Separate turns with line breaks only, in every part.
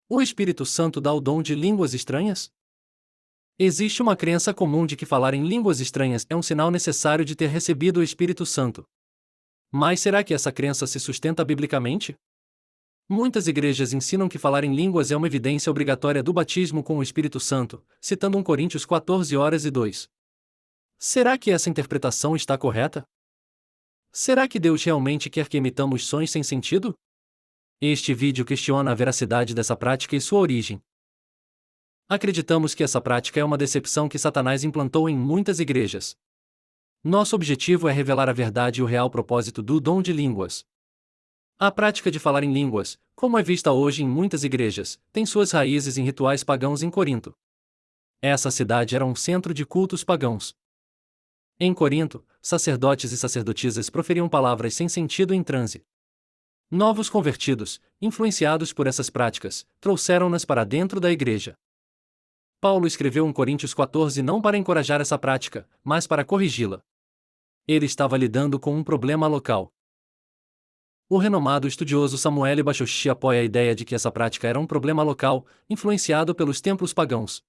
O Espírito Santo dá o dom de línguas estranhas? Existe uma crença comum de que falar em línguas estranhas é um sinal necessário de ter recebido o Espírito Santo. Mas será que essa crença se sustenta biblicamente? Muitas igrejas ensinam que falar em línguas é uma evidência obrigatória do batismo com o Espírito Santo, citando 1 Coríntios 14:2. Será que essa interpretação está correta? Será que Deus realmente quer que emitamos sons sem sentido? Este vídeo questiona a veracidade dessa prática e sua origem. Acreditamos que essa prática é uma decepção que Satanás implantou em muitas igrejas. Nosso objetivo é revelar a verdade e o real propósito do dom de línguas. A prática de falar em línguas, como é vista hoje em muitas igrejas, tem suas raízes em rituais pagãos em Corinto. Essa cidade era um centro de cultos pagãos. Em Corinto, sacerdotes e sacerdotisas proferiam palavras sem sentido em transe. Novos convertidos, influenciados por essas práticas, trouxeram-nas para dentro da igreja. Paulo escreveu 1 Coríntios 14 não para encorajar essa prática, mas para corrigi-la. Ele estava lidando com um problema local. O renomado estudioso Samuel Bashoshi apoia a ideia de que essa prática era um problema local, influenciado pelos templos pagãos.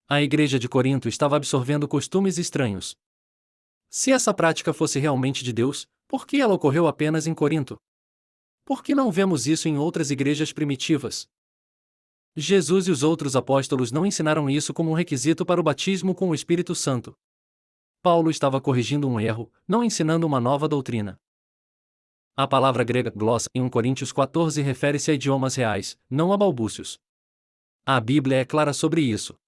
A igreja de Corinto estava absorvendo costumes estranhos. Se essa prática fosse realmente de Deus, por que ela ocorreu apenas em Corinto? Por que não vemos isso em outras igrejas primitivas? Jesus e os outros apóstolos não ensinaram isso como um requisito para o batismo com o Espírito Santo. Paulo estava corrigindo um erro, não ensinando uma nova doutrina. A palavra grega glossa em 1 Coríntios 14 refere-se a idiomas reais, não a balbúcios. A Bíblia é clara sobre isso.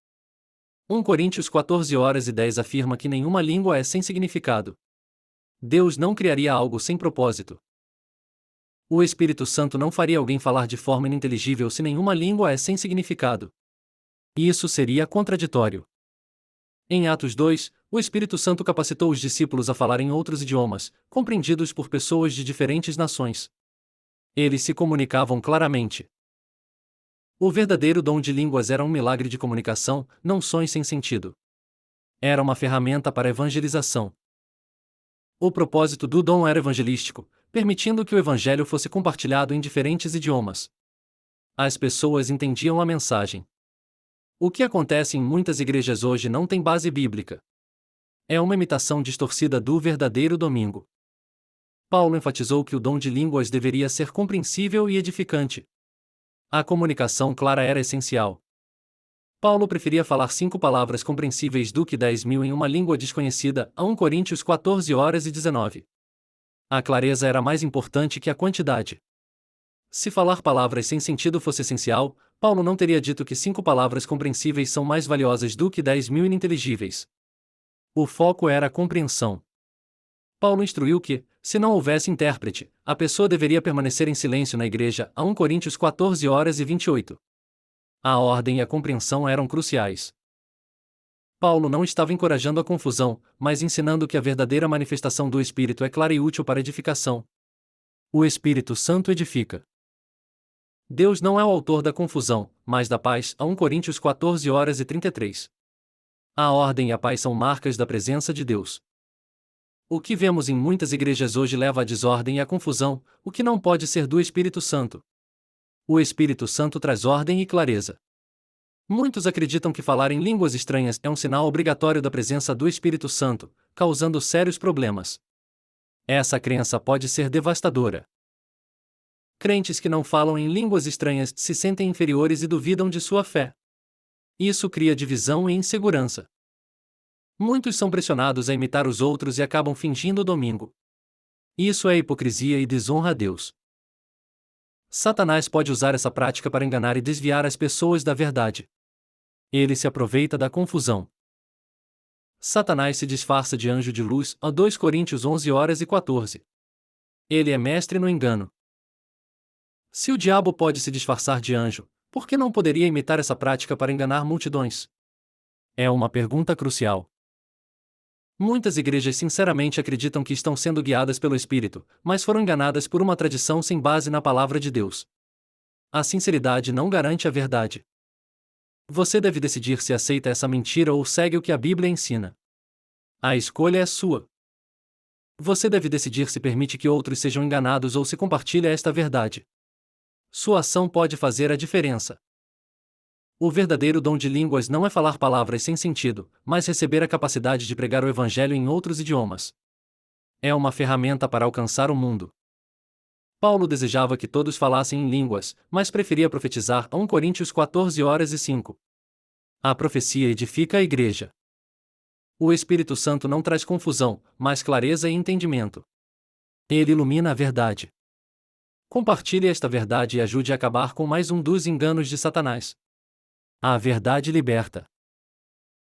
1 Coríntios 14:10 afirma que nenhuma língua é sem significado. Deus não criaria algo sem propósito. O Espírito Santo não faria alguém falar de forma ininteligível se nenhuma língua é sem significado. Isso seria contraditório. Em Atos 2, o Espírito Santo capacitou os discípulos a falar em outros idiomas, compreendidos por pessoas de diferentes nações. Eles se comunicavam claramente. O verdadeiro dom de línguas era um milagre de comunicação, não sons sem sentido. Era uma ferramenta para evangelização. O propósito do dom era evangelístico, permitindo que o evangelho fosse compartilhado em diferentes idiomas. As pessoas entendiam a mensagem. O que acontece em muitas igrejas hoje não tem base bíblica. É uma imitação distorcida do verdadeiro domingo. Paulo enfatizou que o dom de línguas deveria ser compreensível e edificante. A comunicação clara era essencial. Paulo preferia falar 5 palavras compreensíveis do que 10.000 em uma língua desconhecida, a 1 Coríntios 14:19. A clareza era mais importante que a quantidade. Se falar palavras sem sentido fosse essencial, Paulo não teria dito que 5 palavras compreensíveis são mais valiosas do que 10.000 ininteligíveis. O foco era a compreensão. Paulo instruiu que, se não houvesse intérprete, a pessoa deveria permanecer em silêncio na igreja, a 1 Coríntios 14:28. A ordem e a compreensão eram cruciais. Paulo não estava encorajando a confusão, mas ensinando que a verdadeira manifestação do Espírito é clara e útil para edificação. O Espírito Santo edifica. Deus não é o autor da confusão, mas da paz, a 1 Coríntios 14:33. A ordem e a paz são marcas da presença de Deus. O que vemos em muitas igrejas hoje leva à desordem e à confusão, o que não pode ser do Espírito Santo. O Espírito Santo traz ordem e clareza. Muitos acreditam que falar em línguas estranhas é um sinal obrigatório da presença do Espírito Santo, causando sérios problemas. Essa crença pode ser devastadora. Crentes que não falam em línguas estranhas se sentem inferiores e duvidam de sua fé. Isso cria divisão e insegurança. Muitos são pressionados a imitar os outros e acabam fingindo o domingo. Isso é hipocrisia e desonra a Deus. Satanás pode usar essa prática para enganar e desviar as pessoas da verdade. Ele se aproveita da confusão. Satanás se disfarça de anjo de luz, a 2 Coríntios 11:14. Ele é mestre no engano. Se o diabo pode se disfarçar de anjo, por que não poderia imitar essa prática para enganar multidões? É uma pergunta crucial. Muitas igrejas sinceramente acreditam que estão sendo guiadas pelo Espírito, mas foram enganadas por uma tradição sem base na palavra de Deus. A sinceridade não garante a verdade. Você deve decidir se aceita essa mentira ou segue o que a Bíblia ensina. A escolha é sua. Você deve decidir se permite que outros sejam enganados ou se compartilha esta verdade. Sua ação pode fazer a diferença. O verdadeiro dom de línguas não é falar palavras sem sentido, mas receber a capacidade de pregar o evangelho em outros idiomas. É uma ferramenta para alcançar o mundo. Paulo desejava que todos falassem em línguas, mas preferia profetizar. 1 Coríntios 14:5. A profecia edifica a igreja. O Espírito Santo não traz confusão, mas clareza e entendimento. Ele ilumina a verdade. Compartilhe esta verdade e ajude a acabar com mais um dos enganos de Satanás. A verdade liberta.